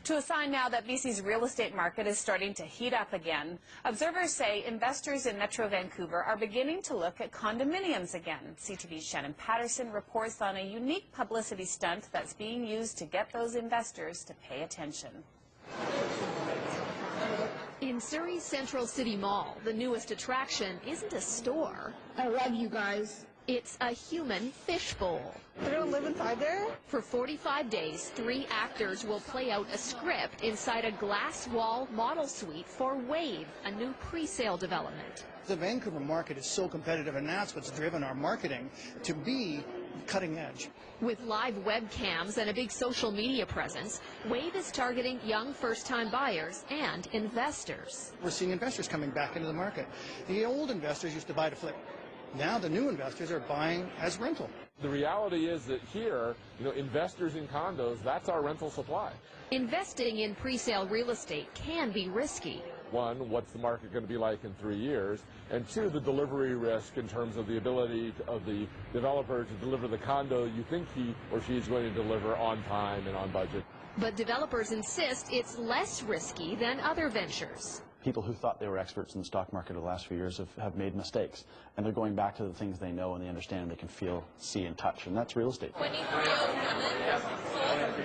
To a sign now that BC's real estate market is starting to heat up again. Observers say investors in Metro Vancouver are beginning to look at condominiums again. CTV's Shannon Patterson reports on a unique publicity stunt that's being used to get those investors to pay attention. In Surrey's Central City Mall, the newest attraction isn't a store. I love you guys. It's a human fishbowl. They don't live inside there? For 45 days, 3 actors will play out a script inside a glass wall model suite for Wave, a new pre-sale development. The Vancouver market is so competitive, and that's what's driven our marketing to be cutting edge. With live webcams and a big social media presence, Wave is targeting young first-time buyers and investors. We're seeing investors coming back into the market. The old investors used to buy to flip. Now the new investors are buying as rental. The reality is that here, investors in condos, that's our rental supply. Investing in pre-sale real estate can be risky. One, what's the market going to be like in 3 years? And two, the delivery risk in terms of the ability of the developer to deliver the condo you think he or she is going to deliver on time and on budget. But developers insist it's less risky than other ventures. People who thought they were experts in the stock market over the last few years have made mistakes, and they're going back to the things they know and they understand and they can feel, see, and touch, and that's real estate.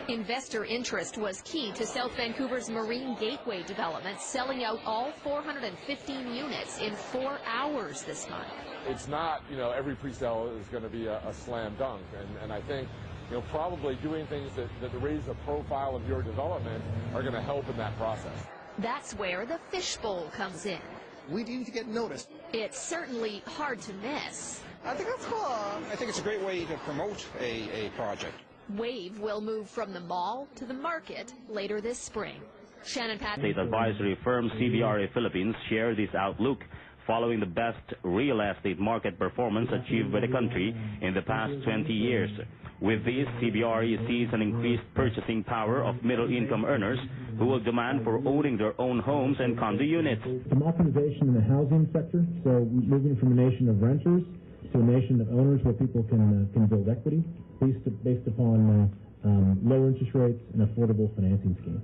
Investor interest was key to South Vancouver's Marine Gateway development, selling out all 415 units in 4 hours this month. It's not, every pre-sale is going to be a slam dunk, and I think probably doing things that raise the profile of your development are going to help in that process. That's where the fishbowl comes in. We need to get noticed. It's certainly hard to miss. I think that's cool. I think it's a great way to promote a project. Wave will move from the mall to the market later this spring. Shannon Patterson. State advisory firm CBRE Philippines share this outlook following the best real estate market performance achieved by the country in the past 20 years. With this, CBRE sees an increased purchasing power of middle-income earners who will demand for owning their own homes and condo units. Democratization in the housing sector, so moving from a nation of renters to a nation of owners where people can build equity based upon low interest rates and affordable financing schemes.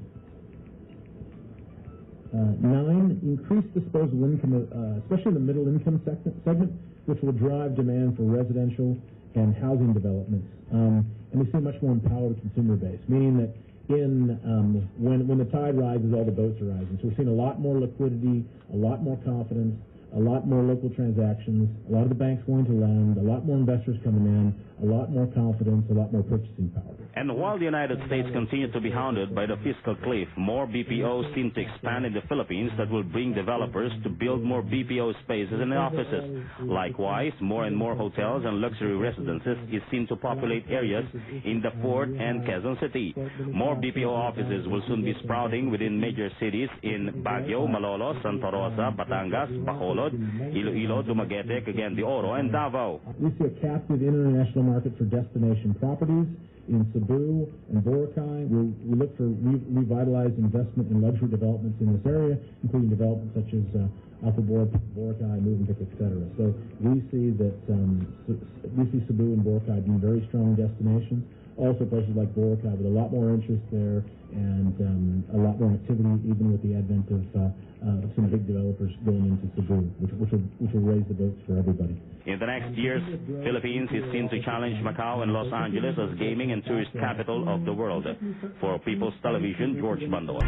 9, increase disposable income, especially in the middle income segment, which will drive demand for residential and housing developments. And we see a much more empowered consumer base, meaning that when the tide rises, all the boats are rising. So we're seeing a lot more liquidity, a lot more confidence, a lot more local transactions, a lot of the banks going to lend, a lot more investors coming in, a lot more confidence, a lot more purchasing power. And while the United States continues to be hounded by the fiscal cliff, more BPOs seem to expand in the Philippines that will bring developers to build more BPO spaces and offices. Likewise, more and more hotels and luxury residences is seen to populate areas in the Fort and Quezon City. More BPO offices will soon be sprouting within major cities in Baguio, Malolos, Santa Rosa, Batangas, Bacolod, Iloilo, Dumaguete, Cagayan de Oro, and Davao. We see a captive international market for destination properties in Cebu and Boracay. We look for revitalized investment in luxury developments in this area, including developments such as Alpha Boracay, Movenpick, etc. So we see Cebu and Boracay being very strong destinations. Also places like Boracay with a lot more interest there and a lot more activity, even with the advent of some big developers going into Cebu, which will raise the boats for everybody. In the next years, Philippines is seen to challenge Macau and Los Angeles as gaming and tourist capital of the world. For People's Television, George Bandoa.